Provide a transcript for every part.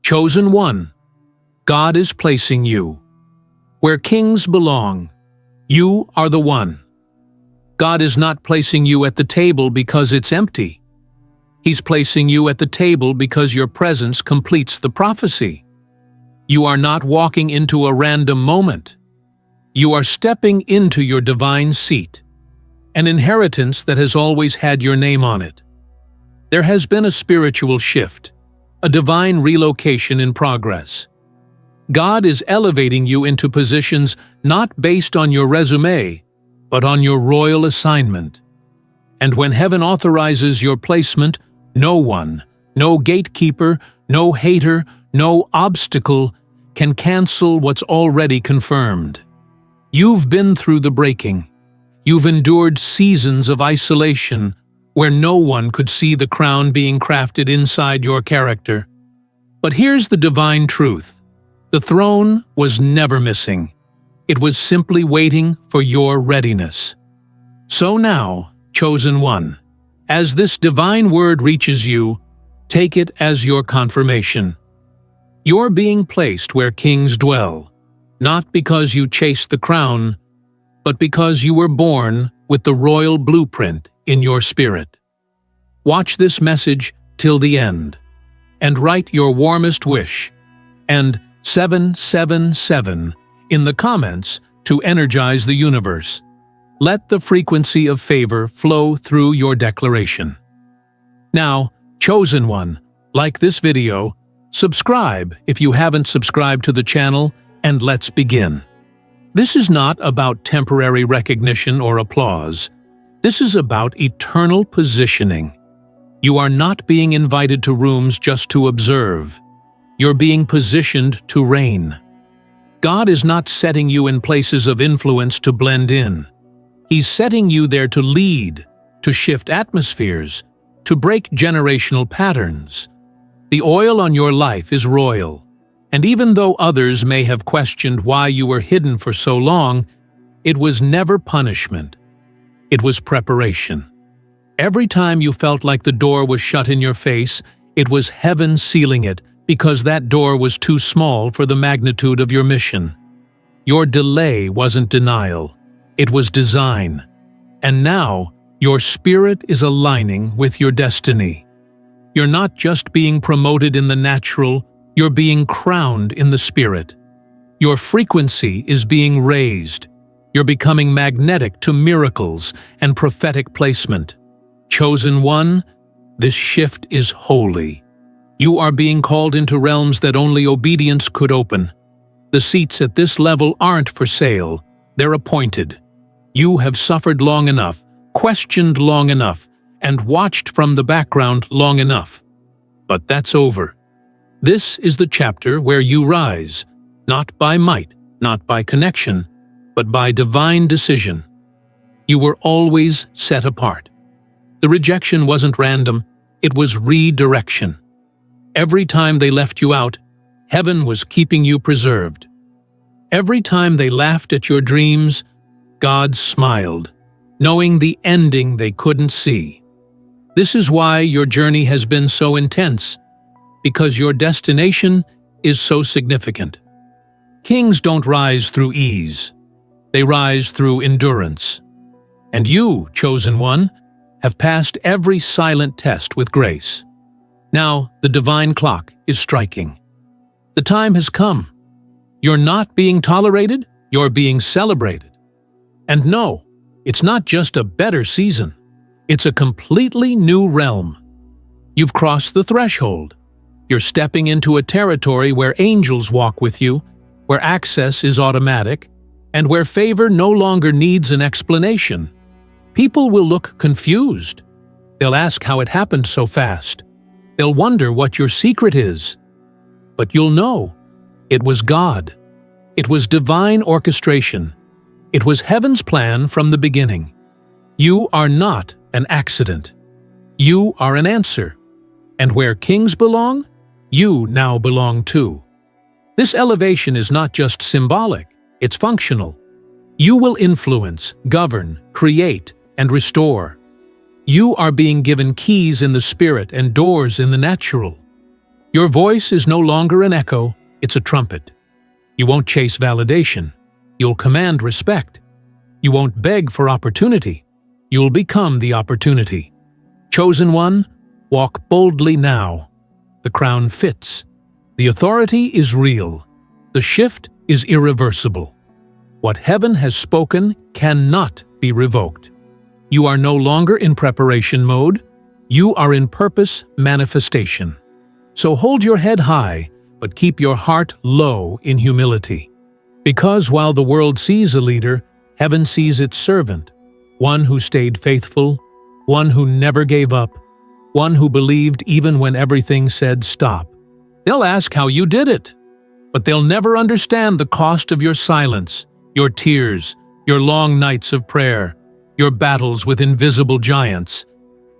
Chosen one, God is placing you. Where kings belong, you are the one. God is not placing you at the table because it's empty. He's placing you at the table because your presence completes the prophecy. You are not walking into a random moment. You are stepping into your divine seat, an inheritance that has always had your name on it. There has been a spiritual shift, a divine relocation in progress. God is elevating you into positions not based on your resume, but on your royal assignment. And when heaven authorizes your placement, no one, no gatekeeper, no hater, no obstacle can cancel what's already confirmed. You've been through the breaking. You've endured seasons of isolation where no one could see the crown being crafted inside your character. But here's the divine truth. The throne was never missing. It was simply waiting for your readiness. So now, chosen one, as this divine word reaches you, take it as your confirmation. You're being placed where kings dwell, not because you chased the crown, but because you were born with the royal blueprint in your spirit. Watch this message till the end, and write your warmest wish, and 777 in the comments to energize the universe. Let the frequency of favor flow through your declaration. Now, chosen one, like this video, subscribe if you haven't subscribed to the channel, and let's begin. This is not about temporary recognition or applause. This is about eternal positioning. You are not being invited to rooms just to observe. You're being positioned to reign. God is not setting you in places of influence to blend in. He's setting you there to lead, to shift atmospheres, to break generational patterns. The oil on your life is royal, and even though others may have questioned why you were hidden for so long, it was never punishment. It was preparation. Every time you felt like the door was shut in your face, it was heaven sealing it because that door was too small for the magnitude of your mission. Your delay wasn't denial. It was design. And now, your spirit is aligning with your destiny. You're not just being promoted in the natural, you're being crowned in the spirit. Your frequency is being raised. You're becoming magnetic to miracles and prophetic placement. Chosen one, this shift is holy. You are being called into realms that only obedience could open. The seats at this level aren't for sale, they're appointed. You have suffered long enough, questioned long enough, and watched from the background long enough. But that's over. This is the chapter where you rise, not by might, not by connection, but by divine decision. You were always set apart. The rejection wasn't random, it was redirection. Every time they left you out, heaven was keeping you preserved. Every time they laughed at your dreams, God smiled, knowing the ending they couldn't see. This is why your journey has been so intense, because your destination is so significant. Kings don't rise through ease. They rise through endurance. And you, chosen one, have passed every silent test with grace. Now, the divine clock is striking. The time has come. You're not being tolerated, you're being celebrated. And no, it's not just a better season. It's a completely new realm. You've crossed the threshold. You're stepping into a territory where angels walk with you, where access is automatic, and where favor no longer needs an explanation. People will look confused. They'll ask how it happened so fast. They'll wonder what your secret is. But you'll know, it was God. It was divine orchestration. It was heaven's plan from the beginning. You are not an accident. You are an answer. And where kings belong, you now belong too. This elevation is not just symbolic, it's functional. You will influence, govern, create, and restore. You are being given keys in the spirit and doors in the natural. Your voice is no longer an echo, it's a trumpet. You won't chase validation. You'll command respect. You won't beg for opportunity. You'll become the opportunity. Chosen one, walk boldly now. The crown fits. The authority is real. The shift is irreversible. What heaven has spoken cannot be revoked. You are no longer in preparation mode. You are in purpose manifestation. So hold your head high, but keep your heart low in humility. Because while the world sees a leader, heaven sees its servant, one who stayed faithful, one who never gave up, one who believed even when everything said stop. They'll ask how you did it, but they'll never understand the cost of your silence, your tears, your long nights of prayer, your battles with invisible giants.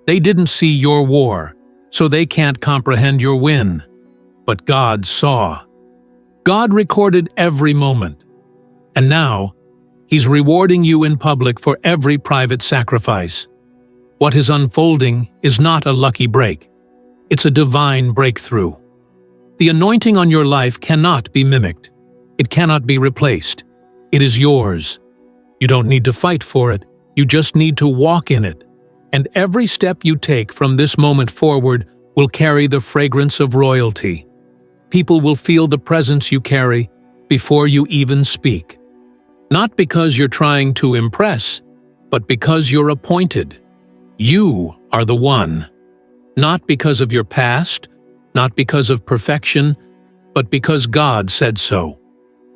They didn't see your war, so they can't comprehend your win. But God saw. God recorded every moment. And now, He's rewarding you in public for every private sacrifice. What is unfolding is not a lucky break. It's a divine breakthrough. The anointing on your life cannot be mimicked. It cannot be replaced. It is yours. You don't need to fight for it. You just need to walk in it. And every step you take from this moment forward will carry the fragrance of royalty. People will feel the presence you carry before you even speak. Not because you're trying to impress, but because you're appointed. You are the one. Not because of your past, not because of perfection, but because God said so.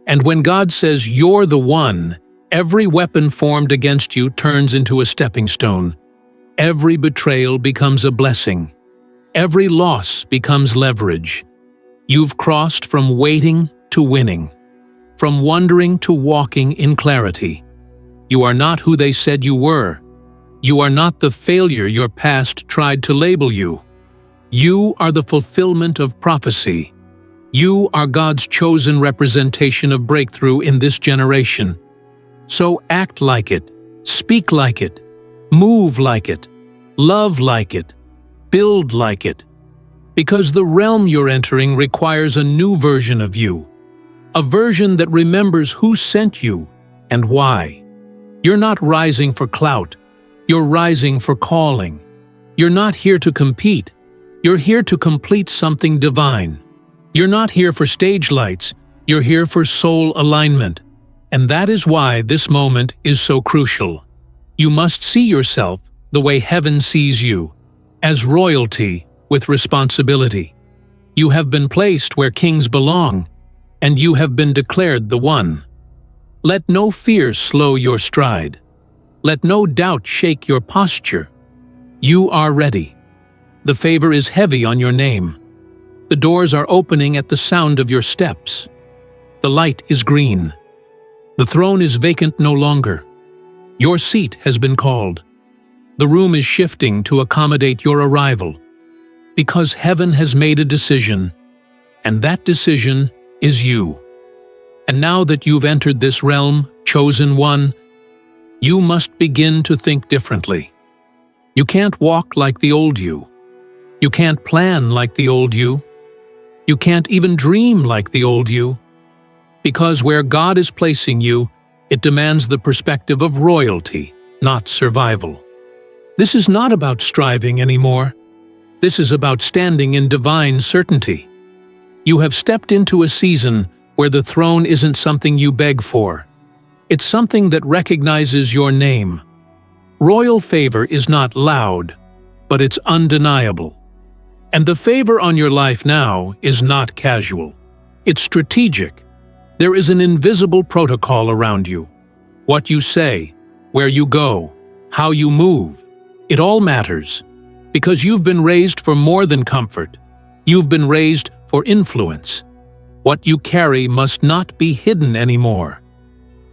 And when God says you're the one, every weapon formed against you turns into a stepping stone. Every betrayal becomes a blessing. Every loss becomes leverage. You've crossed from waiting to winning, from wondering to walking in clarity. You are not who they said you were. You are not the failure your past tried to label you. You are the fulfillment of prophecy. You are God's chosen representation of breakthrough in this generation. So act like it, speak like it, move like it, love like it, build like it. Because the realm you're entering requires a new version of you. A version that remembers who sent you and why. You're not rising for clout. You're rising for calling. You're not here to compete. You're here to complete something divine. You're not here for stage lights. You're here for soul alignment. And that is why this moment is so crucial. You must see yourself the way heaven sees you, as royalty with responsibility. You have been placed where kings belong, and you have been declared the one. Let no fear slow your stride. Let no doubt shake your posture. You are ready. The favor is heavy on your name. The doors are opening at the sound of your steps. The light is green. The throne is vacant no longer. Your seat has been called. The room is shifting to accommodate your arrival. Because heaven has made a decision, and that decision is you. And now that you've entered this realm, chosen one, you must begin to think differently. You can't walk like the old you. You can't plan like the old you. You can't even dream like the old you. Because where God is placing you, it demands the perspective of royalty, not survival. This is not about striving anymore. This is about standing in divine certainty. You have stepped into a season where the throne isn't something you beg for. It's something that recognizes your name. Royal favor is not loud, but it's undeniable. And the favor on your life now is not casual. It's strategic. There is an invisible protocol around you. What you say, where you go, how you move, it all matters. Because you've been raised for more than comfort. You've been raised for influence. What you carry must not be hidden anymore.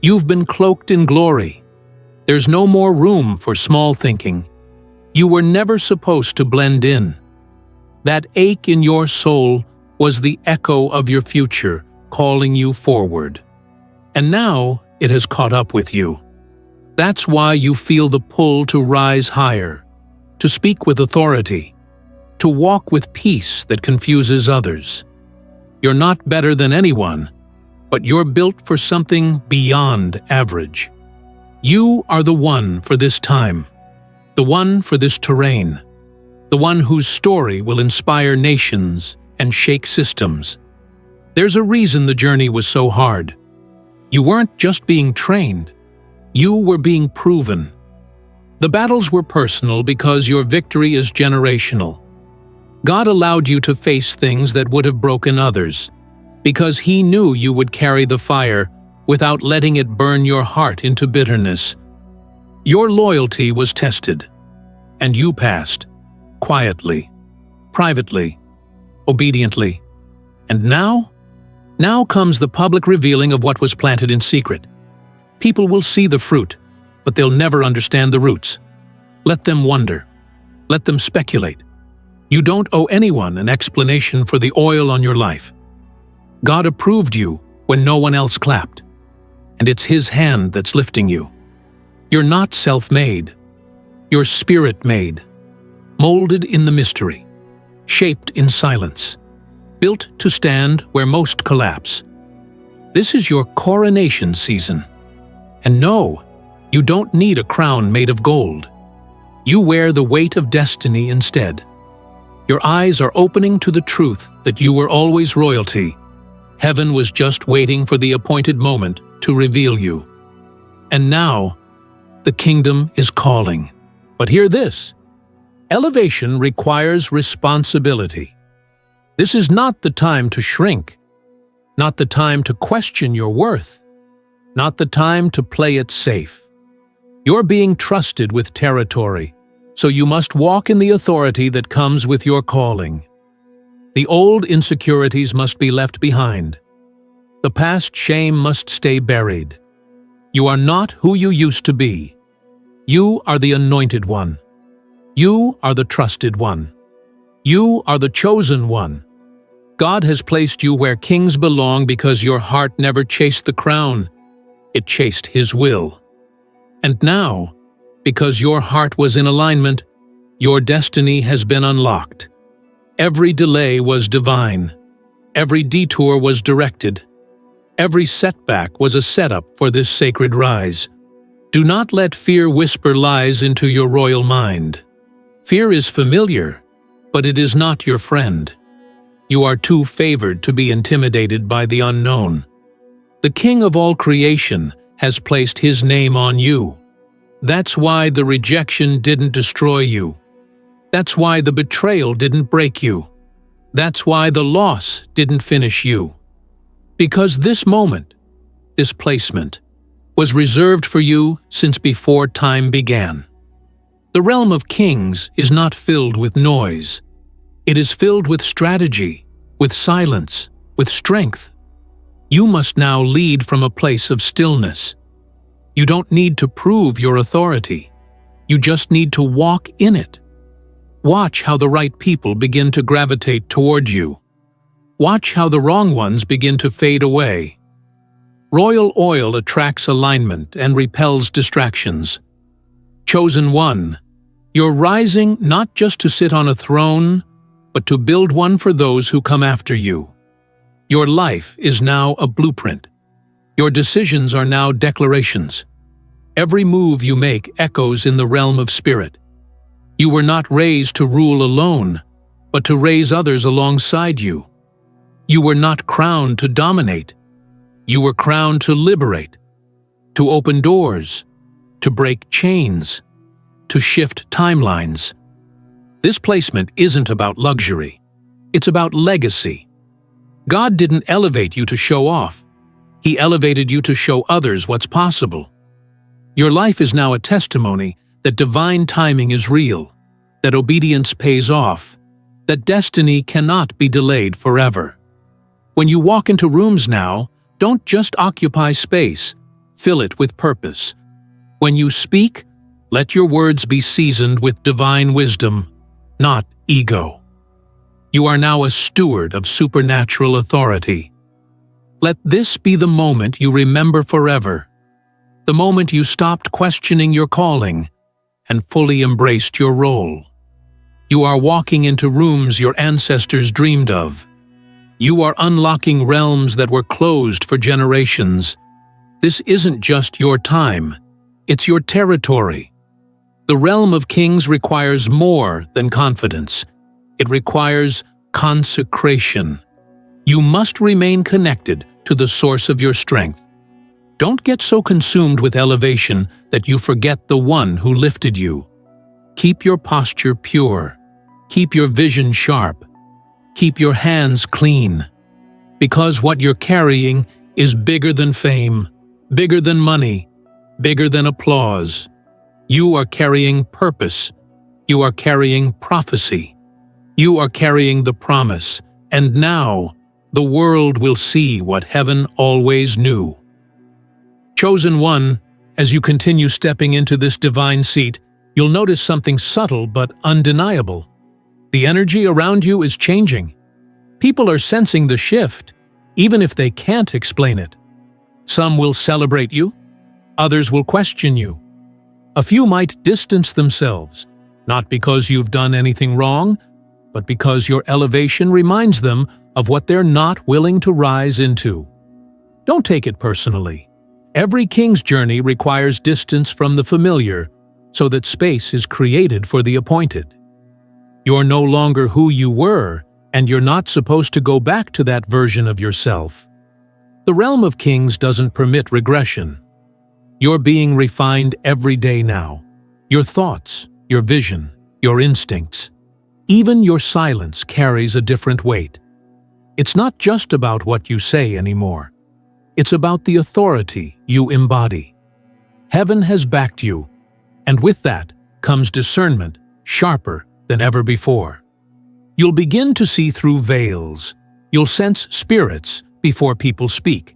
You've been cloaked in glory. There's no more room for small thinking. You were never supposed to blend in. That ache in your soul was the echo of your future, calling you forward. And now it has caught up with you. That's why you feel the pull to rise higher, to speak with authority, to walk with peace that confuses others. You're not better than anyone, but you're built for something beyond average. You are the one for this time, the one for this terrain, the one whose story will inspire nations and shake systems. There's a reason the journey was so hard. You weren't just being trained, you were being proven. The battles were personal because your victory is generational. God allowed you to face things that would have broken others, because He knew you would carry the fire without letting it burn your heart into bitterness. Your loyalty was tested, and you passed, quietly, privately, obediently. And now comes the public revealing of what was planted in secret. People will see the fruit, but they'll never understand the roots. Let them wonder. Let them speculate. You don't owe anyone an explanation for the oil on your life. God approved you when no one else clapped, and it's His hand that's lifting you. You're not self-made. You're spirit-made, molded in the mystery, shaped in silence, built to stand where most collapse. This is your coronation season. And no, you don't need a crown made of gold. You wear the weight of destiny instead. Your eyes are opening to the truth that you were always royalty. Heaven was just waiting for the appointed moment to reveal you. And now, the kingdom is calling. But hear this: elevation requires responsibility. This is not the time to shrink, not the time to question your worth, not the time to play it safe. You're being trusted with territory, so you must walk in the authority that comes with your calling. The old insecurities must be left behind. The past shame must stay buried. You are not who you used to be. You are the anointed one. You are the trusted one. You are the chosen one. God has placed you where kings belong because your heart never chased the crown. It chased His will. And now, because your heart was in alignment, your destiny has been unlocked. Every delay was divine. Every detour was directed. Every setback was a setup for this sacred rise. Do not let fear whisper lies into your royal mind. Fear is familiar, but it is not your friend. You are too favored to be intimidated by the unknown. The King of all creation has placed His name on you. That's why the rejection didn't destroy you. That's why the betrayal didn't break you. That's why the loss didn't finish you. Because this moment, this placement, was reserved for you since before time began. The realm of kings is not filled with noise. It is filled with strategy, with silence, with strength. You must now lead from a place of stillness. You don't need to prove your authority. You just need to walk in it. Watch how the right people begin to gravitate toward you. Watch how the wrong ones begin to fade away. Royal oil attracts alignment and repels distractions. Chosen one, you're rising not just to sit on a throne, but to build one for those who come after you. Your life is now a blueprint. Your decisions are now declarations. Every move you make echoes in the realm of spirit. You were not raised to rule alone, but to raise others alongside you. You were not crowned to dominate. You were crowned to liberate, to open doors, to break chains, to shift timelines. This placement isn't about luxury. It's about legacy. God didn't elevate you to show off. He elevated you to show others what's possible. Your life is now a testimony that divine timing is real, that obedience pays off, that destiny cannot be delayed forever. When you walk into rooms now, don't just occupy space, fill it with purpose. When you speak, let your words be seasoned with divine wisdom, not ego. You are now a steward of supernatural authority. Let this be the moment you remember forever, the moment you stopped questioning your calling and fully embraced your role. You are walking into rooms your ancestors dreamed of. You are unlocking realms that were closed for generations. This isn't just your time, it's your territory. The realm of kings requires more than confidence. It requires consecration. You must remain connected to the source of your strength. Don't get so consumed with elevation that you forget the one who lifted you. Keep your posture pure. Keep your vision sharp. Keep your hands clean. Because what you're carrying is bigger than fame, bigger than money, bigger than applause. You are carrying purpose. You are carrying prophecy. You are carrying the promise. And now, the world will see what heaven always knew. Chosen one, as you continue stepping into this divine seat, you'll notice something subtle but undeniable. The energy around you is changing. People are sensing the shift, even if they can't explain it. Some will celebrate you, others will question you. A few might distance themselves, not because you've done anything wrong, but because your elevation reminds them of what they're not willing to rise into. Don't take it personally. Every king's journey requires distance from the familiar, so that space is created for the appointed. You're no longer who you were, and you're not supposed to go back to that version of yourself. The realm of kings doesn't permit regression. You're being refined every day now. Your thoughts, your vision, your instincts. Even your silence carries a different weight. It's not just about what you say anymore. It's about the authority you embody. Heaven has backed you, and with that comes discernment sharper than ever before. You'll begin to see through veils. You'll sense spirits before people speak.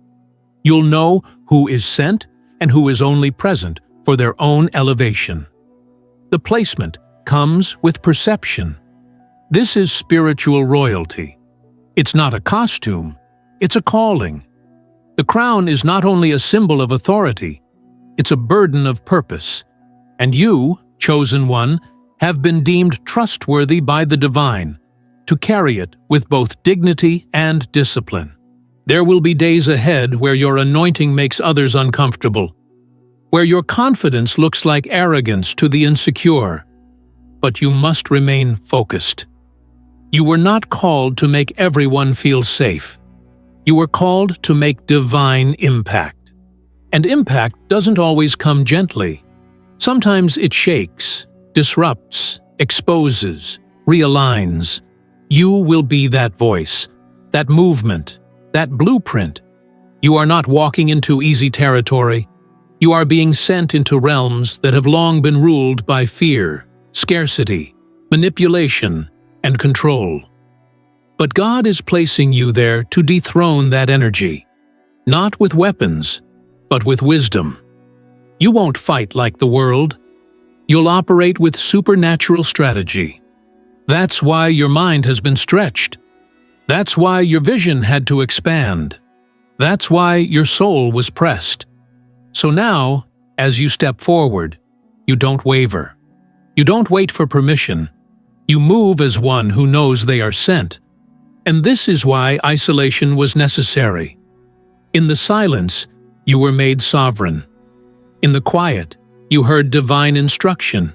You'll know who is sent and who is only present for their own elevation. The placement comes with perception. This is spiritual royalty. It's not a costume, it's a calling. The crown is not only a symbol of authority, it's a burden of purpose. And you, chosen one, have been deemed trustworthy by the divine to carry it with both dignity and discipline. There will be days ahead where your anointing makes others uncomfortable, where your confidence looks like arrogance to the insecure. But you must remain focused. You were not called to make everyone feel safe. You were called to make divine impact. And impact doesn't always come gently. Sometimes it shakes, disrupts, exposes, realigns. You will be that voice, that movement, that blueprint. You are not walking into easy territory. You are being sent into realms that have long been ruled by fear, scarcity, manipulation, and control. But God is placing you there to dethrone that energy, not with weapons, but with wisdom. You won't fight like the world. You'll operate with supernatural strategy. That's why your mind has been stretched. That's why your vision had to expand. That's why your soul was pressed. So now, as you step forward, you don't waver. You don't wait for permission. You move as one who knows they are sent. And this is why isolation was necessary. In the silence, you were made sovereign. In the quiet, you heard divine instruction.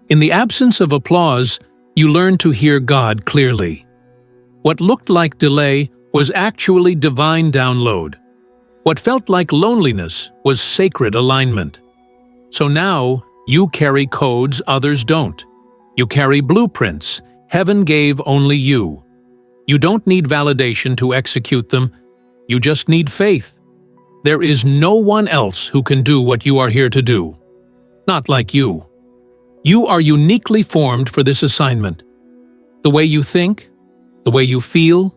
In the absence of applause, you learned to hear God clearly. What looked like delay was actually divine download. What felt like loneliness was sacred alignment. So now, you carry codes others don't. You carry blueprints heaven gave only you. You don't need validation to execute them. You just need faith. There is no one else who can do what you are here to do. Not like you. You are uniquely formed for this assignment. The way you think, the way you feel,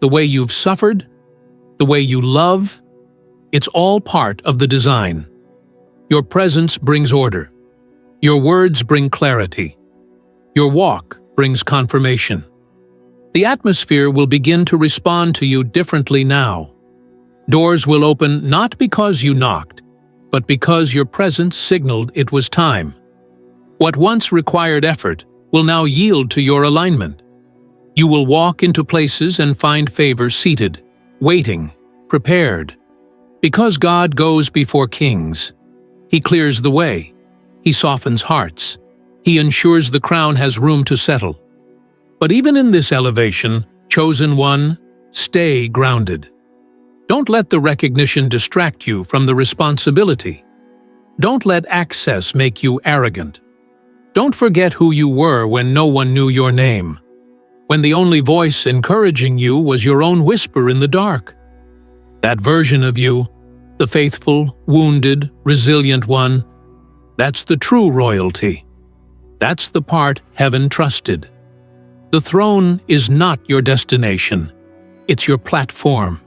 the way you've suffered, the way you love, it's all part of the design. Your presence brings order. Your words bring clarity. Your walk brings confirmation. The atmosphere will begin to respond to you differently now. Doors will open not because you knocked, but because your presence signaled it was time. What once required effort will now yield to your alignment. You will walk into places and find favor seated, waiting, prepared. Because God goes before kings, He clears the way, He softens hearts, He ensures the crown has room to settle. But even in this elevation, chosen one, stay grounded. Don't let the recognition distract you from the responsibility. Don't let access make you arrogant. Don't forget who you were when no one knew your name, when the only voice encouraging you was your own whisper in the dark. That version of you, the faithful, wounded, resilient one, that's the true royalty. That's the part heaven trusted. The throne is not your destination. It's your platform.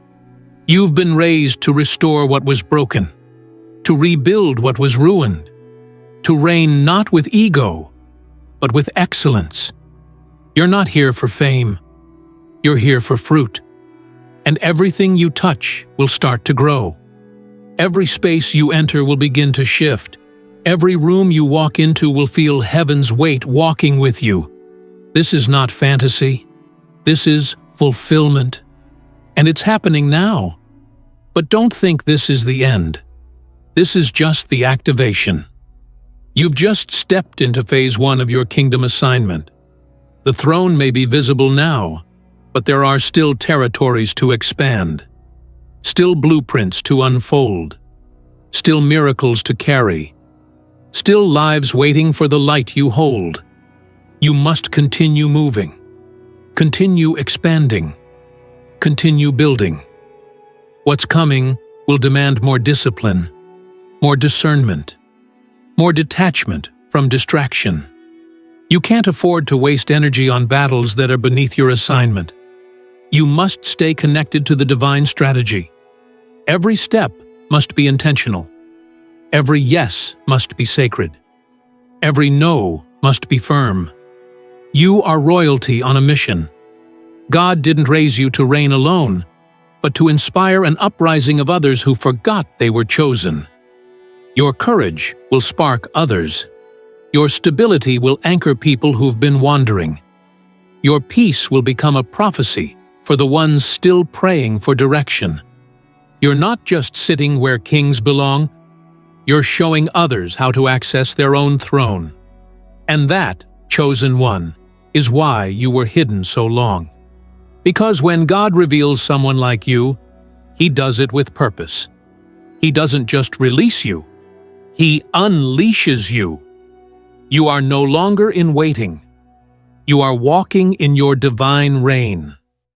You've been raised to restore what was broken, to rebuild what was ruined, to reign not with ego, but with excellence. You're not here for fame. You're here for fruit. And everything you touch will start to grow. Every space you enter will begin to shift. Every room you walk into will feel heaven's weight walking with you. This is not fantasy. This is fulfillment. And it's happening now. But don't think this is the end. This is just the activation. You've just stepped into phase 1 of your kingdom assignment. The throne may be visible now, but there are still territories to expand, still blueprints to unfold, still miracles to carry, still lives waiting for the light you hold. You must continue moving, continue expanding, continue building. What's coming will demand more discipline, more discernment, more detachment from distraction. You can't afford to waste energy on battles that are beneath your assignment. You must stay connected to the divine strategy. Every step must be intentional. Every yes must be sacred. Every no must be firm. You are royalty on a mission. God didn't raise you to reign alone, but to inspire an uprising of others who forgot they were chosen. Your courage will spark others. Your stability will anchor people who've been wandering. Your peace will become a prophecy for the ones still praying for direction. You're not just sitting where kings belong, you're showing others how to access their own throne. And that, chosen one, is why you were hidden so long. Because when God reveals someone like you, He does it with purpose. He doesn't just release you, He unleashes you. You are no longer in waiting. You are walking in your divine reign.